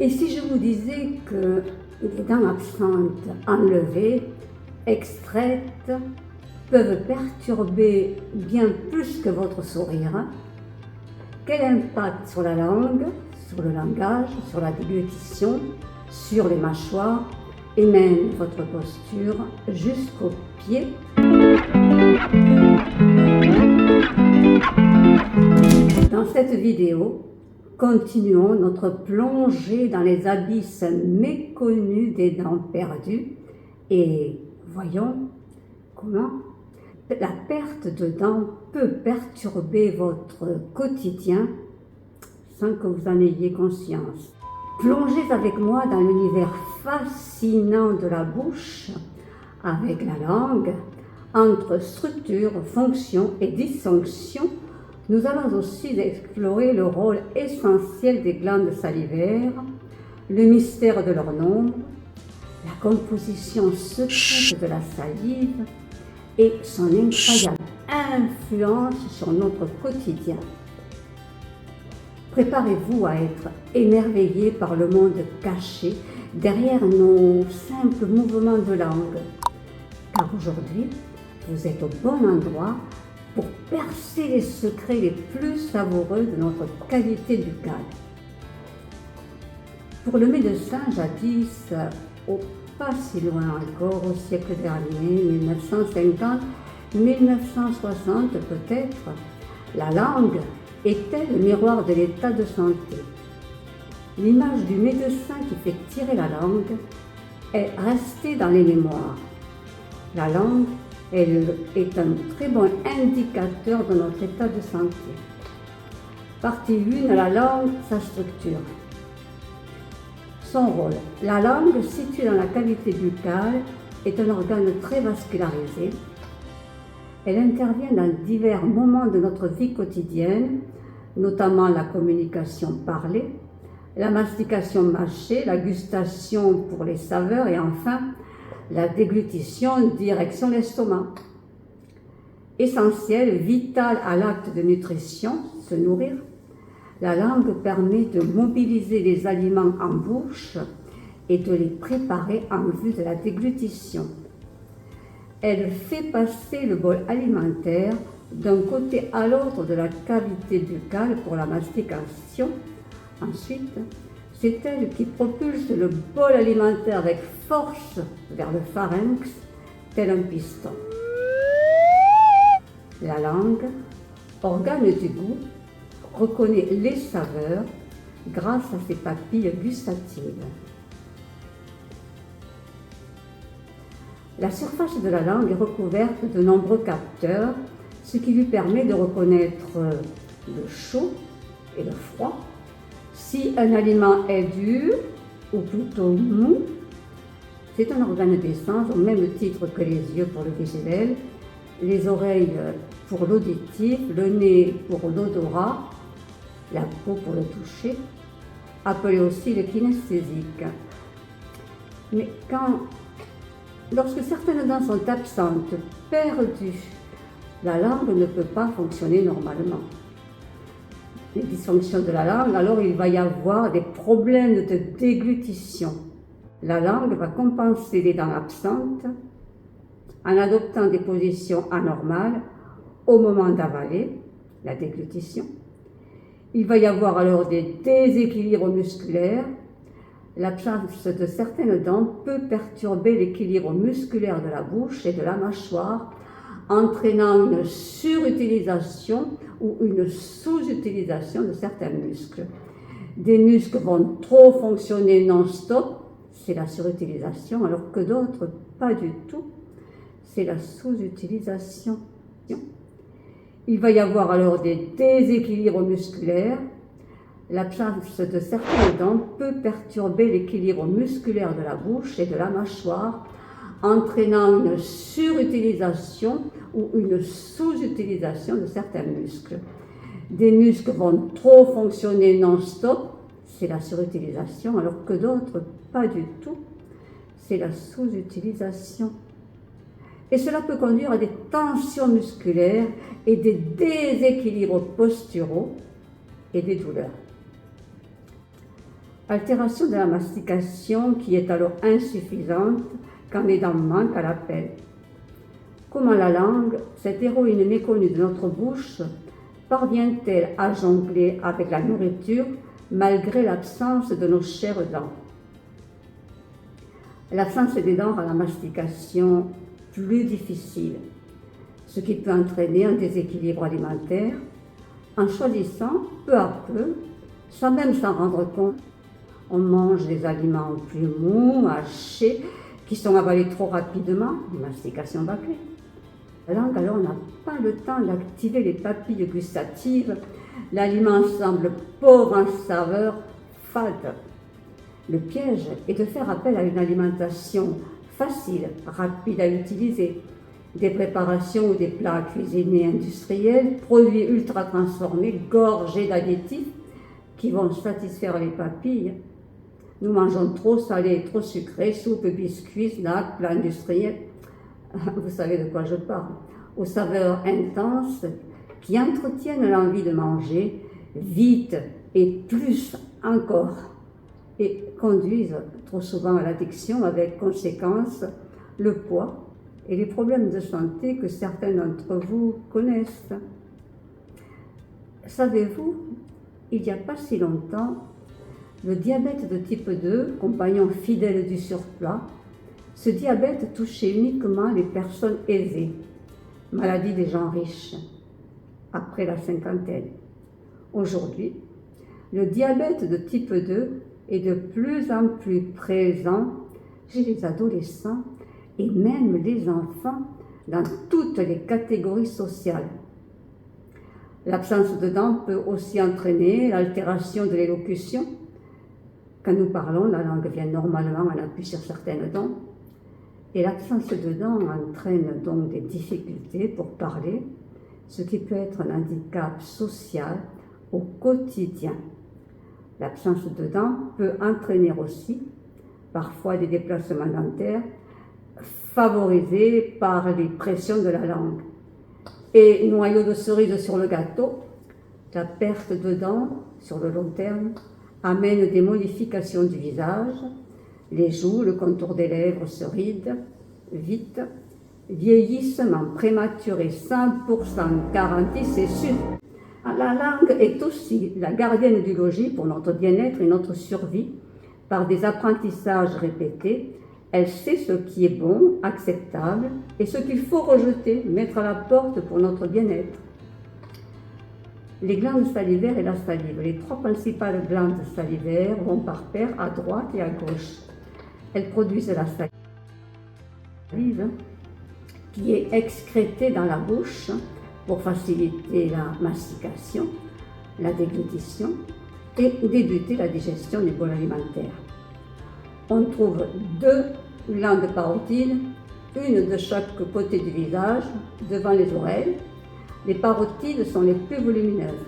Et si je vous disais que les dents absentes, enlevées, extraites, peuvent perturber bien plus que votre sourire, quel impact sur la langue, sur le langage, sur la déglutition, sur les mâchoires et même votre posture jusqu'aux pieds? Dans cette vidéo, continuons notre plongée dans les abysses méconnus des dents perdues et voyons comment la perte de dents peut perturber votre quotidien sans que vous en ayez conscience. Plongez avec moi dans l'univers fascinant de la bouche, avec la langue, entre structure, fonction et dysfonction. Nous allons aussi explorer le rôle essentiel des glandes salivaires, le mystère de leur nombre, la composition secrète de la salive et son incroyable influence sur notre quotidien. Préparez-vous à être émerveillé par le monde caché derrière nos simples mouvements de langue, car aujourd'hui, vous êtes au bon endroit pour percer les secrets les plus savoureux de notre cavité buccale. Pour le médecin, jadis, pas si loin encore, au siècle dernier, 1950, 1960 peut-être, la langue était le miroir de l'état de santé. L'image du médecin qui fait tirer la langue est restée dans les mémoires. La langue est un très bon indicateur de notre état de santé. Partie 1, la langue, sa structure. Son rôle. La langue, située dans la cavité buccale, est un organe très vascularisé. Elle intervient dans divers moments de notre vie quotidienne, notamment la communication parlée, la mastication mâchée, la gustation pour les saveurs et enfin la déglutition direction l'estomac. Essentielle, vitale à l'acte de nutrition, se nourrir, la langue permet de mobiliser les aliments en bouche et de les préparer en vue de la déglutition. Elle fait passer le bol alimentaire d'un côté à l'autre de la cavité buccale pour la mastication. Ensuite, c'est elle qui propulse le bol alimentaire avec force vers le pharynx, tel un piston. La langue, organe du goût, reconnaît les saveurs grâce à ses papilles gustatives. La surface de la langue est recouverte de nombreux capteurs, ce qui lui permet de reconnaître le chaud et le froid, si un aliment est dur ou plutôt mou. C'est un organe des sens au même titre que les yeux pour le visuel, les oreilles pour l'auditif, le nez pour l'odorat, la peau pour le toucher, appelé aussi le kinesthésique. Mais lorsque certaines dents sont absentes, perdues, la langue ne peut pas fonctionner normalement. Les dysfonctions de la langue, alors il va y avoir des problèmes de déglutition. La langue va compenser les dents absentes en adoptant des positions anormales au moment d'avaler, la déglutition. Il va y avoir alors des déséquilibres musculaires. L'absence de certaines dents peut perturber l'équilibre musculaire de la bouche et de la mâchoire, entraînant une surutilisation ou une sous-utilisation de certains muscles. Des muscles vont trop fonctionner non-stop, c'est la surutilisation, alors que d'autres, pas du tout, c'est la sous-utilisation. Il va y avoir alors des déséquilibres musculaires. L'absence de certaines dents peut perturber l'équilibre musculaire de la bouche et de la mâchoire, entraînant une surutilisation ou une sous-utilisation de certains muscles. Des muscles vont trop fonctionner non-stop, c'est la surutilisation, alors que d'autres, pas du tout, c'est la sous-utilisation. Et cela peut conduire à des tensions musculaires et des déséquilibres posturaux et des douleurs. Altération de la mastication qui est alors insuffisante quand les dents manquent à l'appel. Comment la langue, cette héroïne méconnue de notre bouche, parvient-elle à jongler avec la nourriture malgré l'absence de nos chères dents? L'absence des dents rend la mastication plus difficile, ce qui peut entraîner un déséquilibre alimentaire en choisissant peu à peu, sans même s'en rendre compte. On mange des aliments plus mous, hachés, qui sont avalés trop rapidement, mastication bâclée. La langue, alors, n'a pas le temps d'activer les papilles gustatives. L'aliment semble pauvre en saveur, fade. Le piège est de faire appel à une alimentation facile, rapide à utiliser. Des préparations ou des plats cuisinés industriels, produits ultra transformés, gorgés d'additifs qui vont satisfaire les papilles. Nous mangeons trop salé, trop sucré, soupe, biscuits, snacks, plats industriels. Vous savez de quoi je parle. Aux saveurs intenses qui entretiennent l'envie de manger vite et plus encore et conduisent trop souvent à l'addiction avec conséquence le poids et les problèmes de santé que certains d'entre vous connaissent. Savez-vous, il n'y a pas si longtemps, le diabète de type 2, compagnon fidèle du surpoids, ce diabète touchait uniquement les personnes aisées, maladie des gens riches, après la cinquantaine. Aujourd'hui, le diabète de type 2 est de plus en plus présent chez les adolescents et même les enfants dans toutes les catégories sociales. L'absence de dents peut aussi entraîner l'altération de l'élocution. Quand nous parlons, la langue vient normalement en appui sur certaines dents. Et l'absence de dents entraîne donc des difficultés pour parler, ce qui peut être un handicap social au quotidien. L'absence de dents peut entraîner aussi parfois des déplacements dentaires favorisés par les pressions de la langue. Et noyau de cerise sur le gâteau, la perte de dents sur le long terme amène des modifications du visage. Les joues, le contour des lèvres se rident vite. Vieillissement prématuré 100% garanti, c'est sûr. La langue est aussi la gardienne du logis pour notre bien-être et notre survie. Par des apprentissages répétés, elle sait ce qui est bon, acceptable et ce qu'il faut rejeter, mettre à la porte pour notre bien-être. Les glandes salivaires et la salive. Les trois principales glandes salivaires vont par paire à droite et à gauche. Elles produisent la salive qui est excrétée dans la bouche pour faciliter la mastication, la déglutition et débuter la digestion des bols alimentaires. On trouve deux glandes parotides, une de chaque côté du visage, devant les oreilles. Les parotides sont les plus volumineuses.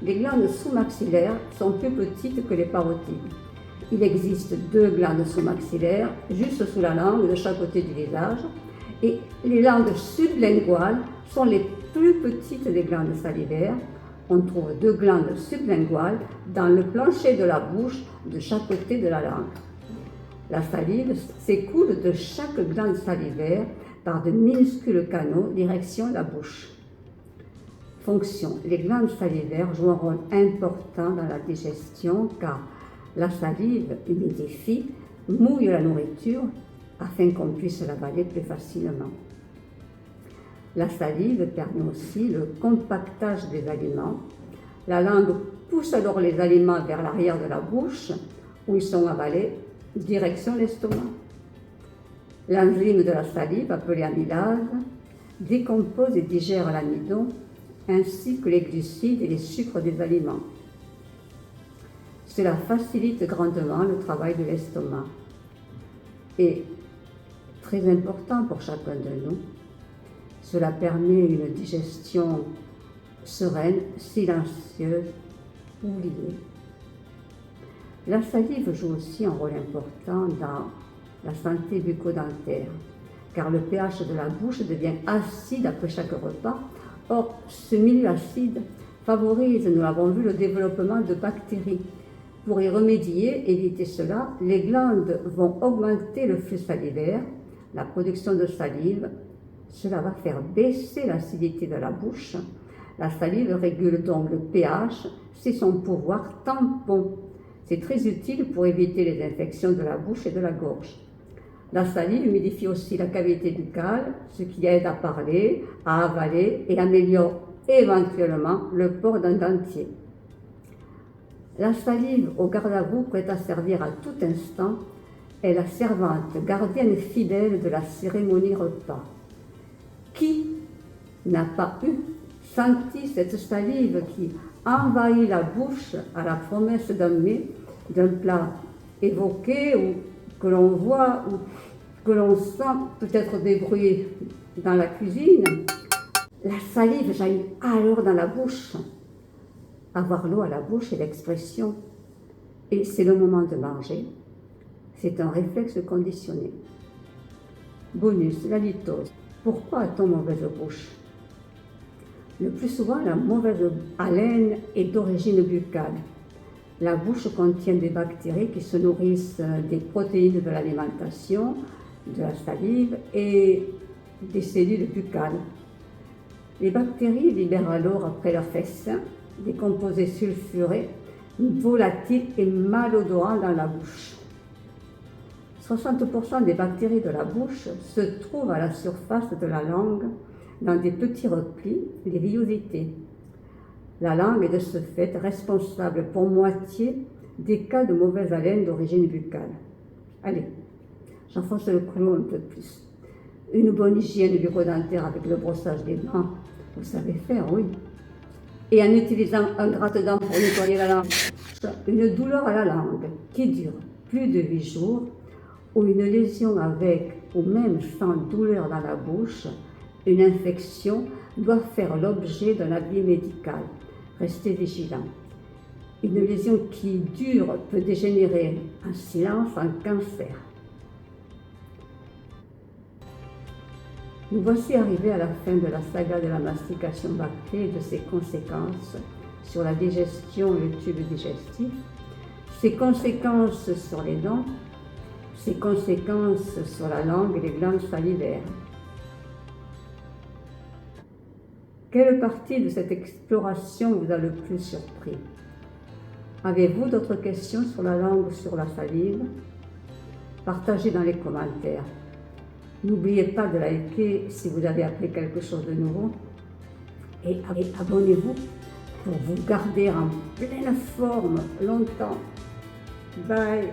Les glandes sous-maxillaires sont plus petites que les parotides. Il existe deux glandes sous-maxillaires, juste sous la langue, de chaque côté du visage. Et les glandes sublinguales sont les plus petites des glandes salivaires. On trouve deux glandes sublinguales dans le plancher de la bouche de chaque côté de la langue. La salive s'écoule de chaque glande salivaire par de minuscules canaux direction la bouche. Fonction. Les glandes salivaires jouent un rôle important dans la digestion car la salive humidifie, mouille la nourriture afin qu'on puisse l'avaler plus facilement. La salive permet aussi le compactage des aliments. La langue pousse alors les aliments vers l'arrière de la bouche où ils sont avalés, direction l'estomac. L'enzyme de la salive, appelée amylase, décompose et digère l'amidon ainsi que les glucides et les sucres des aliments. Cela facilite grandement le travail de l'estomac. Et très important pour chacun de nous, cela permet une digestion sereine, silencieuse, oubliée. La salive joue aussi un rôle important dans la santé bucco-dentaire, car le pH de la bouche devient acide après chaque repas. Or, ce milieu acide favorise, nous l'avons vu, le développement de bactéries Pour y remédier, éviter cela, les glandes vont augmenter le flux salivaire, la production de salive. Cela va faire baisser l'acidité de la bouche. La salive régule donc le pH, c'est son pouvoir tampon. C'est très utile pour éviter les infections de la bouche et de la gorge. La salive humidifie aussi la cavité buccale, ce qui aide à parler, à avaler et améliore éventuellement le port d'un dentier. La salive au garde à vous, prête à servir à tout instant, est la servante gardienne fidèle de la cérémonie repas. Qui n'a pas senti cette salive qui envahit la bouche à la promesse d'un mets, d'un plat évoqué ou que l'on voit ou que l'on sent peut-être des bruits dans la cuisine? La salive jaillit alors dans la bouche. Avoir l'eau à la bouche est l'expression. Et c'est le moment de manger. C'est un réflexe conditionné. Bonus, la litose. Pourquoi a-t-on mauvaise bouche? Le plus souvent, la mauvaise haleine est d'origine buccale. La bouche contient des bactéries qui se nourrissent des protéines de l'alimentation, de la salive et des cellules buccales. Les bactéries libèrent alors après leur festin des composés sulfurés, volatiles et malodorants dans la bouche. 60% des bactéries de la bouche se trouvent à la surface de la langue, dans des petits replis, les villosités. La langue est de ce fait responsable pour moitié des cas de mauvaise haleine d'origine buccale. Allez, j'enfonce le clou un peu plus. Une bonne hygiène bucco-dentaire avec le brossage des dents, vous savez faire, oui. Et en utilisant un gratte-dents pour nettoyer la langue. Une douleur à la langue qui dure plus de 8 jours, ou une lésion avec ou même sans douleur dans la bouche, une infection doit faire l'objet d'un avis médical. Restez vigilants. Une lésion qui dure peut dégénérer en silence en cancer. Nous voici arrivés à la fin de la saga de la mastication bâclée et de ses conséquences sur la digestion et le tube digestif, ses conséquences sur les dents, ses conséquences sur la langue et les glandes salivaires. Quelle partie de cette exploration vous a le plus surpris? Avez-vous d'autres questions sur la langue ou sur la salive? Partagez dans les commentaires. N'oubliez pas de liker si vous avez appris quelque chose de nouveau. Et abonnez-vous pour vous garder en pleine forme longtemps. Bye!